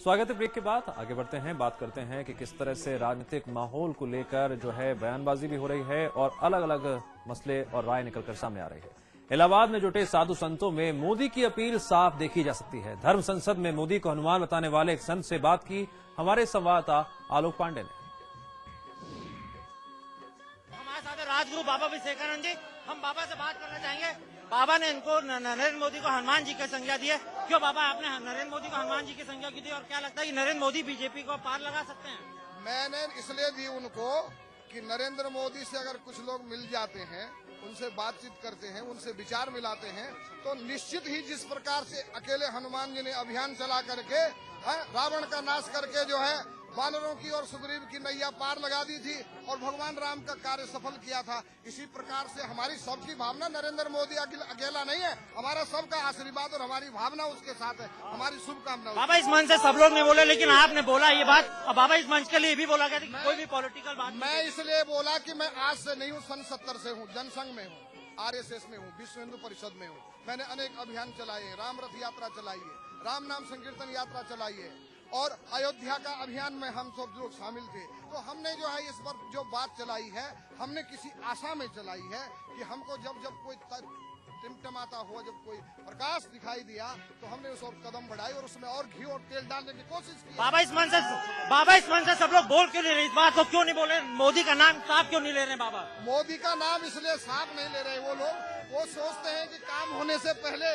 स्वागत है। ब्रेक के बाद आगे बढ़ते हैं, बात करते हैं कि किस तरह से राजनीतिक माहौल को लेकर जो है बयानबाजी भी हो रही है और अलग अलग मसले और राय निकलकर सामने आ रही है। इलाहाबाद में जुटे साधु संतों में मोदी की अपील साफ देखी जा सकती है। धर्म संसद में मोदी को हनुमान बताने वाले एक संत से बात की हमारे संवाददाता आलोक पांडे ने। हमारे साथ राजगुरु बाबा विवेकानंद जी, हम बाबा से बात करना चाहेंगे। बाबा ने इनको नरेंद्र मोदी को हनुमान जी की संज्ञा दी है। क्यों बाबा आपने नरेंद्र मोदी को हनुमान जी की संज्ञा की दी और क्या लगता है कि नरेंद्र मोदी बीजेपी को पार लगा सकते हैं? मैंने इसलिए दी उनको कि नरेंद्र मोदी से अगर कुछ लोग मिल जाते हैं, उनसे बातचीत करते हैं, उनसे विचार मिलाते हैं, तो निश्चित ही जिस प्रकार से अकेले हनुमान जी ने अभियान चला करके रावण का नाश करके जो है वानरों की और सुग्रीव की नैया पार लगा दी थी और भगवान राम का कार्य सफल किया था, इसी प्रकार से हमारी सबकी भावना नरेंद्र मोदी अकेला नहीं है, हमारा सबका आशीर्वाद और हमारी भावना उसके साथ है, हमारी शुभकामनाएं। बाबा इस मंच से सब लोग नहीं बोले, लेकिन आपने बोला ये बात, और बाबा इस मंच के लिए भी बोला गया था कोई भी पॉलिटिकल बात। मैं इसलिए बोला कि मैं आज से नहीं हूँ, सन 70 से हूँ, जनसंघ में हूँ, RSS में हूँ, विश्व हिंदू परिषद में हूँ। मैंने अनेक अभियान चलाए हैं, राम रथ यात्रा चलाई है, राम नाम संकीर्तन यात्रा चलाई है और अयोध्या का अभियान में हम सब लोग शामिल थे। तो हमने जो है इस पर जो बात चलाई है, हमने किसी आशा में चलाई है कि हमको जब कोई टिमटमाता हुआ, जब कोई प्रकाश दिखाई दिया तो हमने उस और कदम बढ़ाई और उसमें और घी और तेल डालने की कोशिश की। बाबा इस मंच से सब लोग बोल क्यों नहीं रहे? इस बात को क्यों नहीं बोले? मोदी का नाम साफ क्यों नहीं ले रहे बाबा? मोदी का नाम इसलिए साफ नहीं ले रहे वो लोग, वो सोचते हैं कि काम होने से पहले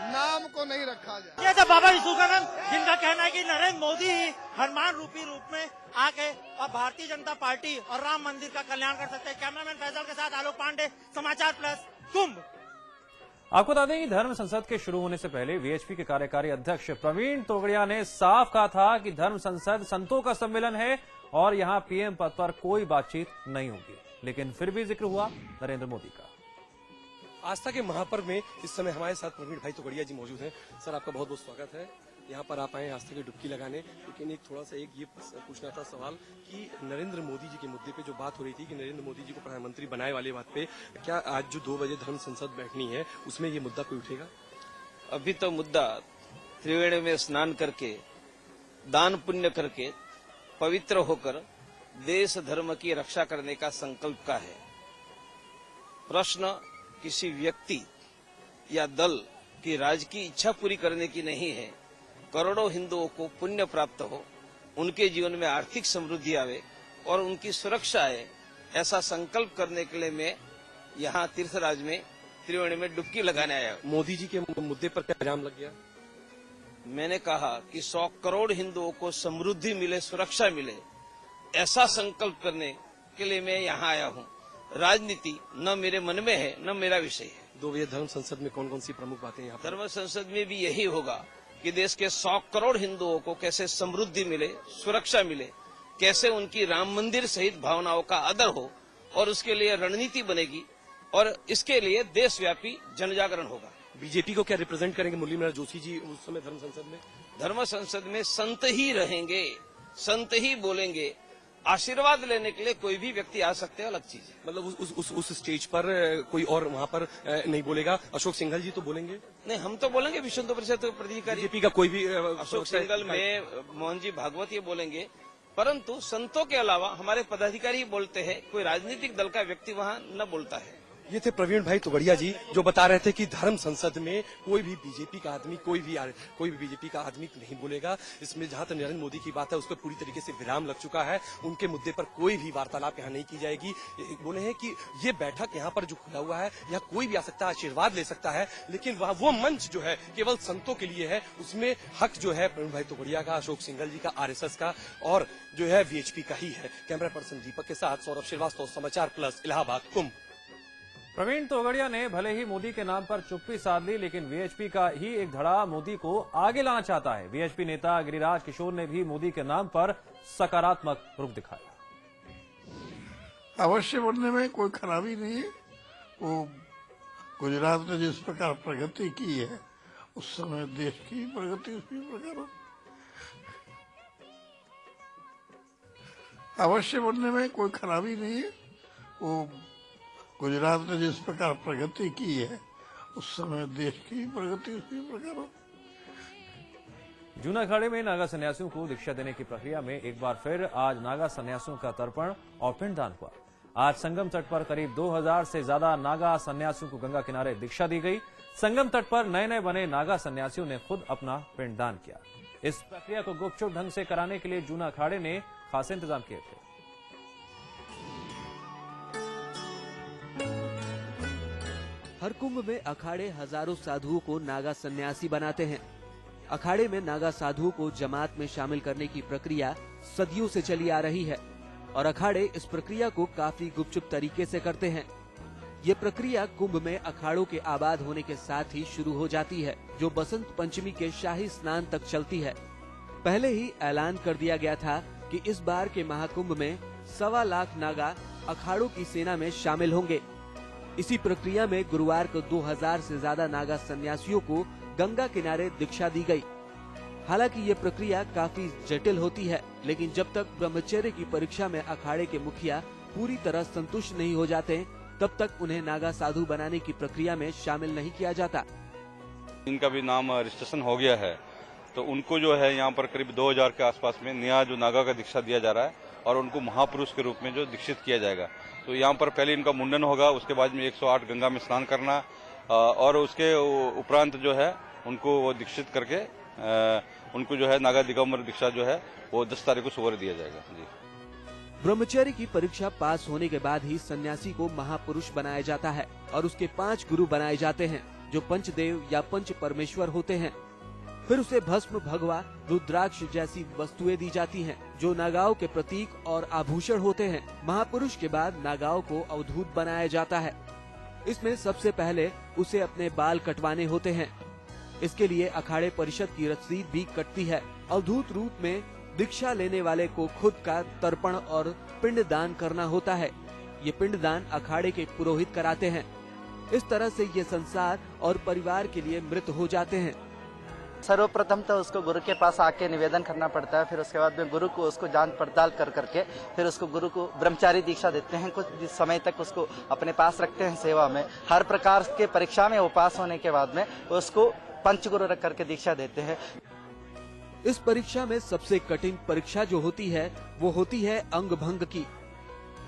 नाम को नहीं रखा जाए। ये तो बाबा विवेकानंद जिनका कहना है कि नरेंद्र मोदी ही हनुमान रूपी रूप में आके और भारतीय जनता पार्टी और राम मंदिर का कल्याण कर सकते हैं। कैमरामैन फैजल के साथ आलोक पांडे, समाचार प्लस, कुंभ। आपको बता दें कि धर्म संसद के शुरू होने से पहले VHP के कार्यकारी अध्यक्ष प्रवीण तोगड़िया ने साफ कहा था कि धर्म संसद संतों का सम्मेलन है और यहां PM पद पर कोई बातचीत नहीं होगी, लेकिन फिर भी जिक्र हुआ नरेंद्र मोदी का। आस्था के महापर्व में इस समय हमारे साथ प्रवीण भाई तोगड़िया जी मौजूद हैं। सर आपका बहुत बहुत स्वागत है। यहाँ पर आप आए आस्था की डुबकी लगाने, लेकिन एक थोड़ा सा ये पूछना था सवाल कि नरेंद्र मोदी जी के मुद्दे पे जो बात हो रही थी कि नरेंद्र मोदी जी को प्रधानमंत्री बनाए वाली बात पे क्या आज जो 2 बजे धर्म संसद बैठनी है उसमें ये मुद्दा कोई उठेगा? अभी तो मुद्दा त्रिवेणी में स्नान करके, दान पुण्य करके, पवित्र होकर देश धर्म की रक्षा करने का संकल्प का है। प्रश्न किसी व्यक्ति या दल की राजकीय इच्छा पूरी करने की नहीं है। करोड़ों हिंदुओं को पुण्य प्राप्त हो, उनके जीवन में आर्थिक समृद्धि आवे और उनकी सुरक्षा है, ऐसा संकल्प करने के लिए मैं यहाँ तीर्थराज में त्रिवेणी में डुबकी लगाने आया। मोदी जी के मुद्दे पर क्या इल्जाम लग गया? मैंने कहा कि 100 करोड़ हिंदुओं को समृद्धि मिले, सुरक्षा मिले, ऐसा संकल्प करने के लिए मैं यहाँ आया हूँ। राजनीति न मेरे मन में है न मेरा विषय है। 2 बजे धर्म संसद में कौन कौन सी प्रमुख बातें यहाँ पर? धर्म संसद में भी यही होगा कि देश के 100 करोड़ हिंदुओं को कैसे समृद्धि मिले, सुरक्षा मिले, कैसे उनकी राम मंदिर सहित भावनाओं का आदर हो और उसके लिए रणनीति बनेगी और इसके लिए देशव्यापी जनजागरण होगा। बीजेपी को क्या रिप्रेजेंट करेंगे मुरली मनोहर जोशी जी उस समय धर्म संसद में? धर्म संसद में संत ही रहेंगे, संत ही बोलेंगे। आशीर्वाद लेने के लिए कोई भी व्यक्ति आ सकते हैं, अलग चीज है। मतलब उस स्टेज पर कोई और वहाँ पर नहीं बोलेगा? अशोक सिंघल जी तो बोलेंगे? नहीं, हम तो बोलेंगे, विश्व हिंदू परिषद पदाधिकारी। बीजेपी का कोई भी अशोक सिंघल में मोहन जी भागवत ये बोलेंगे, परंतु संतों के अलावा हमारे पदाधिकारी ही बोलते हैं, कोई राजनीतिक दल का व्यक्ति वहाँ न बोलता है। ये थे प्रवीण भाई तोगड़िया जी जो बता रहे थे कि धर्म संसद में कोई भी बीजेपी का आदमी कोई भी बीजेपी का आदमी नहीं बोलेगा। इसमें जहां तक नरेंद्र मोदी की बात है उस पर पूरी तरीके से विराम लग चुका है। उनके मुद्दे पर कोई भी वार्तालाप यहाँ नहीं की जाएगी। बोले हैं कि ये बैठक यहाँ पर जो खुला हुआ है यहाँ कोई भी आ सकता है, आशीर्वाद ले सकता है, लेकिन वहाँ वो मंच जो है केवल संतों के लिए है। उसमें हक जो है प्रवीण भाई तोगड़िया का, अशोक सिंघल जी का, RSS का और जो है VHP का ही है। कैमरा पर्सन दीपक के साथ सौरभ श्रीवास्तव, समाचार प्लस, इलाहाबाद, कुंभ। प्रवीण तोगड़िया ने भले ही मोदी के नाम पर चुप्पी साध ली, लेकिन VHP का ही एक धड़ा मोदी को आगे लाना चाहता है। VHP नेता गिरिराज किशोर ने भी मोदी के नाम पर सकारात्मक रुख दिखाया। अवश्य बनने में कोई खराबी नहीं है। वो गुजरात ने जिस प्रकार प्रगति की है उस समय देश की प्रगति उसी प्रकार हो। अवश्य बनने में कोई खराबी नहीं है। वो गुजरात ने जिस प्रकार प्रगति की है उस समय देश की प्रगति उसी प्रकार हो। जूना अखाड़े में नागा सन्यासियों को दीक्षा देने की प्रक्रिया में एक बार फिर आज नागा सन्यासियों का तर्पण और पिंडदान हुआ। आज संगम तट पर करीब 2000 से ज्यादा नागा सन्यासियों को गंगा किनारे दीक्षा दी गई। संगम तट पर नए नए बने नागा सन्यासियों ने खुद अपना पिंडदान किया। इस प्रक्रिया को गुपचुप ढंग से कराने के लिए जूना अखाड़े ने खास इंतजाम किए थे। हर कुंभ में अखाड़े हजारों साधुओं को नागा सन्यासी बनाते हैं। अखाड़े में नागा साधुओं को जमात में शामिल करने की प्रक्रिया सदियों से चली आ रही है और अखाड़े इस प्रक्रिया को काफी गुपचुप तरीके से करते हैं। ये प्रक्रिया कुंभ में अखाड़ों के आबाद होने के साथ ही शुरू हो जाती है, जो बसंत पंचमी के शाही स्नान तक चलती है। पहले ही ऐलान कर दिया गया था कि इस बार के महाकुंभ में 1.25 लाख नागा अखाड़ों की सेना में शामिल होंगे। इसी प्रक्रिया में गुरुवार को 2000 से ज्यादा नागा सन्यासियों को गंगा किनारे दीक्षा दी गई। हालांकि ये प्रक्रिया काफी जटिल होती है, लेकिन जब तक ब्रह्मचर्य की परीक्षा में अखाड़े के मुखिया पूरी तरह संतुष्ट नहीं हो जाते, तब तक उन्हें नागा साधु बनाने की प्रक्रिया में शामिल नहीं किया जाता। इनका भी नाम रजिस्ट्रेशन हो गया है, तो उनको जो है यहाँ पर करीब 2000 के आसपास में नया जो नागा का दीक्षा दिया जा रहा है और उनको महापुरुष के रूप में जो दीक्षित किया जाएगा। तो यहाँ पर पहले इनका मुंडन होगा, उसके बाद में 108 गंगा में स्नान करना और उसके उपरांत जो है उनको वो दीक्षित करके उनको जो है नागा दिगंबर दीक्षा जो है वो 10 तारीख को सुबह दिया जाएगा। जी। ब्रह्मचर्य की परीक्षा पास होने के बाद ही सन्यासी को महापुरुष बनाया जाता है और उसके 5 गुरु बनाए जाते हैं, जो पंचदेव या पंच परमेश्वर होते हैं। फिर उसे भस्म, भगवा, रुद्राक्ष जैसी वस्तुएं दी जाती हैं, जो नागाओं के प्रतीक और आभूषण होते हैं। महापुरुष के बाद नागाओं को अवधूत बनाया जाता है। इसमें सबसे पहले उसे अपने बाल कटवाने होते हैं। इसके लिए अखाड़े परिषद की रसीद भी कटती है। अवधूत रूप में दीक्षा लेने वाले को खुद का तर्पण और पिंडदान करना होता है। ये पिंडदान अखाड़े के पुरोहित कराते हैं। इस तरह से ये संसार और परिवार के लिए मृत हो जाते हैं। सर्वप्रथम तो उसको गुरु के पास आके निवेदन करना पड़ता है, फिर उसके बाद में गुरु को उसको जांच पड़ताल कर करके फिर उसको गुरु को ब्रह्मचारी दीक्षा देते हैं। कुछ समय तक उसको अपने पास रखते हैं सेवा में। हर प्रकार के परीक्षा में वो पास होने के बाद में उसको पंचगुरु रख करके दीक्षा देते हैं। इस परीक्षा में सबसे कठिन परीक्षा जो होती है वो होती है अंग भंग की।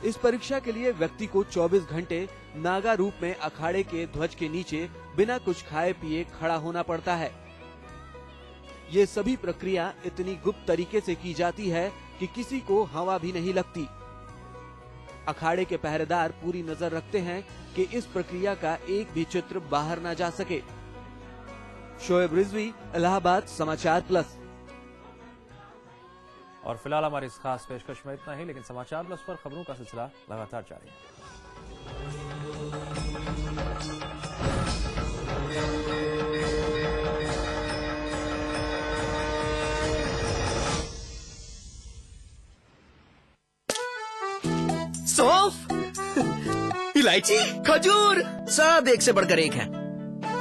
इस परीक्षा के लिए व्यक्ति को 24 घंटे नागा रूप में अखाड़े के ध्वज के नीचे बिना कुछ खाए पिए खड़ा होना पड़ता है। ये सभी प्रक्रिया इतनी गुप्त तरीके से की जाती है कि किसी को हवा भी नहीं लगती। अखाड़े के पहरेदार पूरी नजर रखते हैं कि इस प्रक्रिया का एक भी चित्र बाहर न जा सके। शोएब रिजवी, इलाहाबाद, समाचार प्लस। और फिलहाल हमारी इस खास पेशकश में इतना ही, लेकिन समाचार प्लस पर खबरों का सिलसिला लगातार जारी है। सौंफ, इलायची, खजूर, सब एक से बढ़कर एक है,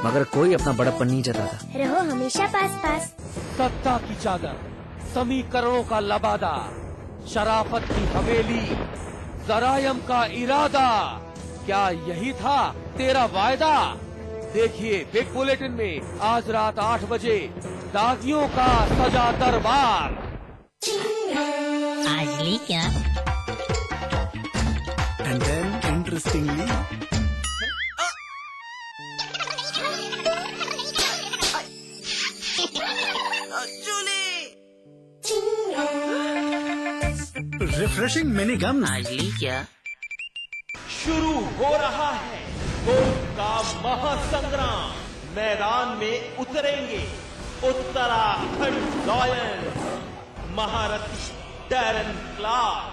मगर कोई अपना बड़प्पन नहीं जताता। रहो हमेशा पास पास। सत्ता की चादर, समीकरणों का लबादा, शराफत की हवेली, जरायम का इरादा, क्या यही था तेरा वायदा? देखिए बिग बुलेटिन में आज रात 8 बजे दागियों का सजा दरबार। आज ली क्या? And then interestingly, refreshing mini gum. आज ली क्या? शुरू हो रहा है गोल्ड का महासंग्राम। मैदान में उतरेंगे उत्तराखंड लॉयंस, महारथी डैरन क्लार्क,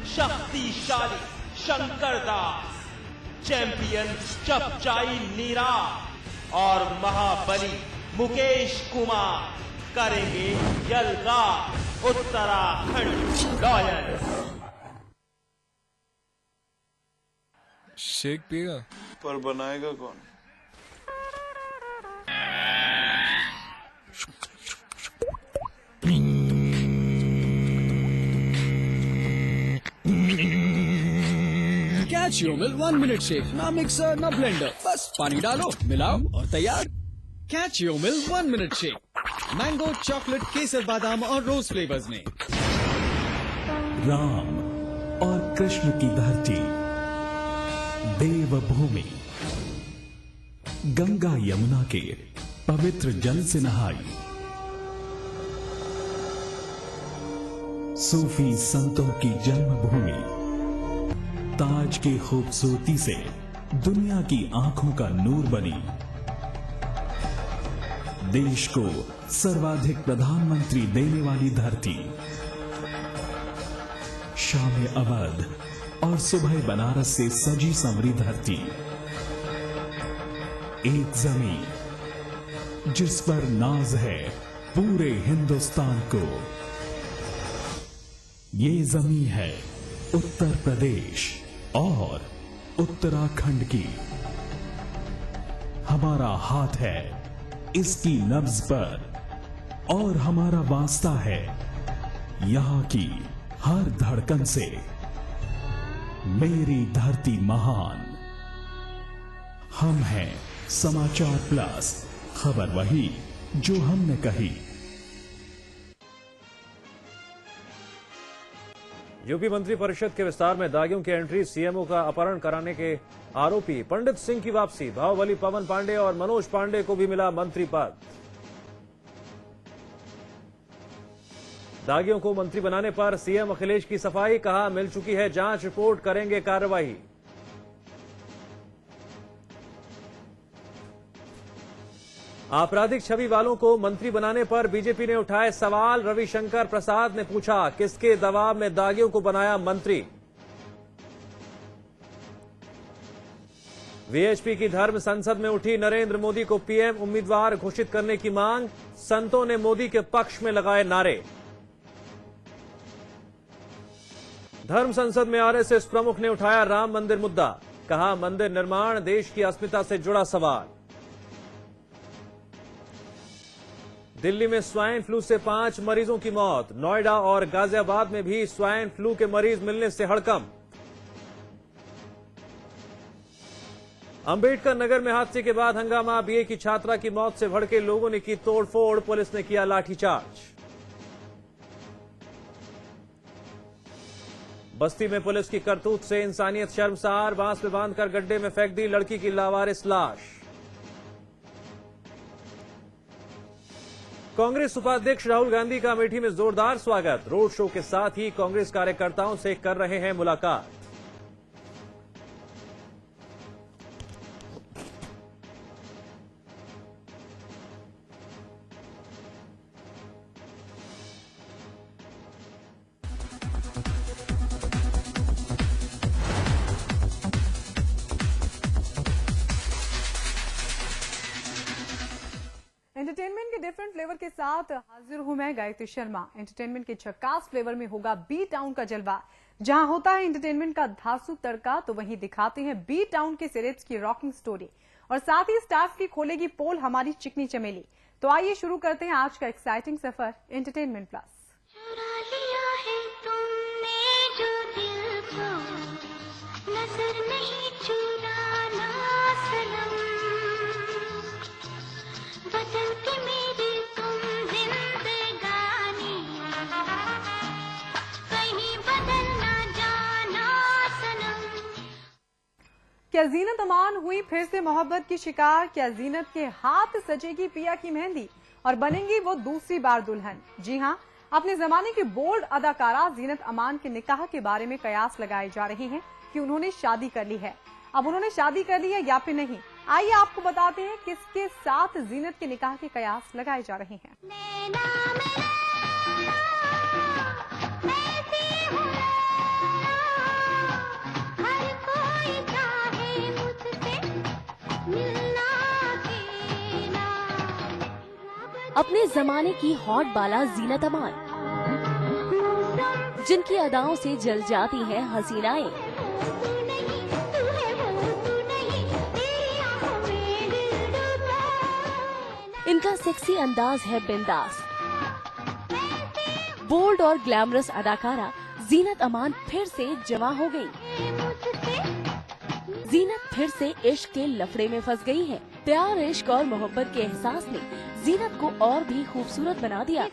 शक्तिशाली शंकर दास, चैंपियन चपचाई नीरा और महाबली मुकेश कुमार करेंगे यलगार उत्तराखंड लॉयंस। शेक पिएगा? पर बनाएगा कौन? Catch your milk 1 minute shake. ना मिक्सर ना ब्लेंडर, बस पानी डालो, मिलाओ और तैयार। Catch your milk 1 minute shake. Mango, chocolate, केसर, बादाम और रोज फ्लेवर्स में। राम और कृष्ण की धरती, देवभूमि, गंगा यमुना के पवित्र जल से नहाई, सूफी संतों की जन्मभूमि, ताज की खूबसूरती से दुनिया की आंखों का नूर बनी, देश को सर्वाधिक प्रधानमंत्री देने वाली धरती, शाम अवध और सुबह बनारस से सजी संवरी धरती, एक जमीन जिस पर नाज है पूरे हिंदुस्तान को। ये जमीन है उत्तर प्रदेश और उत्तराखंड की। हमारा हाथ है इसकी नब्ज पर और हमारा वास्ता है यहां की हर धड़कन से। मेरी धरती महान। हम हैं समाचार प्लस, खबर वही जो हमने कही। यूपी मंत्री परिषद के विस्तार में दागियों की एंट्री, सीएमओ का अपहरण कराने के आरोपी पंडित सिंह की वापसी, बाहुबली पवन पांडे और मनोज पांडे को भी मिला मंत्री पद। दागियों को मंत्री बनाने पर सीएम अखिलेश की सफाई, कहा मिल चुकी है जांच रिपोर्ट, करेंगे कार्रवाई। आपराधिक छवि वालों को मंत्री बनाने पर बीजेपी ने उठाए सवाल, रविशंकर प्रसाद ने पूछा किसके दबाव में दागियों को बनाया मंत्री। वीएचपी की धर्म संसद में उठी, नरेंद्र मोदी को पीएम उम्मीदवार घोषित करने की मांग, संतों ने मोदी के पक्ष में लगाए नारे। धर्म संसद में आरएसएस प्रमुख ने उठाया राम मंदिर मुद्दा, कहा मंदिर निर्माण देश की अस्मिता से जुड़ा सवाल। दिल्ली में स्वाइन फ्लू से 5 मरीजों की मौत, नोएडा और गाजियाबाद में भी स्वाइन फ्लू के मरीज मिलने से हड़कंप। अंबेडकर नगर में हादसे के बाद हंगामा, बीए की छात्रा की मौत से भड़के लोगों ने की तोड़फोड़, पुलिस ने किया लाठीचार्ज। बस्ती में पुलिस की करतूत से इंसानियत शर्मसार, बांस में बांधकर गड्ढे में फेंक दी लड़की की लावारिस लाश। कांग्रेस उपाध्यक्ष राहुल गांधी का अमेठी में जोरदार स्वागत, रोड शो के साथ ही कांग्रेस कार्यकर्ताओं से कर रहे हैं मुलाकात। एंटरटेनमेंट के डिफरेंट फ्लेवर के साथ हाजिर हूं मैं गायत्री शर्मा। एंटरटेनमेंट के झक्कास फ्लेवर में होगा बी टाउन का जलवा। जहां होता है एंटरटेनमेंट का धांसू तड़का, तो वहीं दिखाते हैं बी टाउन के सेलेब्स की रॉकिंग स्टोरी और साथ ही स्टार्स की खोलेगी पोल हमारी चिकनी चमेली। तो आइए शुरू करते हैं आज का एक्साइटिंग सफर एंटरटेनमेंट प्लस। क्या जीनत अमान हुई फिर से मोहब्बत की शिकार? क्या जीनत के हाथ सजेगी पिया की मेहंदी और बनेंगी वो दूसरी बार दुल्हन? जी हां, अपने जमाने की बोल्ड अदाकारा जीनत अमान के निकाह के बारे में कयास लगाए जा रहे हैं कि उन्होंने शादी कर ली है। अब उन्होंने शादी कर ली है या फिर नहीं, आइए आपको बताते हैं किसके साथ जीनत के निकाह के कयास लगाए जा रहे हैं। अपने जमाने की हॉट बाला जीनत अमान, जिनकी अदाओं से जल जाती हैं हसीनाएं, इनका सेक्सी अंदाज है बिंदास। बोल्ड और ग्लैमरस अदाकारा जीनत अमान फिर से जवां हो गई। जीनत फिर से इश्क के लफड़े में फंस गई है। प्यार, इश्क और मोहब्बत के एहसास ने जीनत को और भी खूबसूरत बना दिया।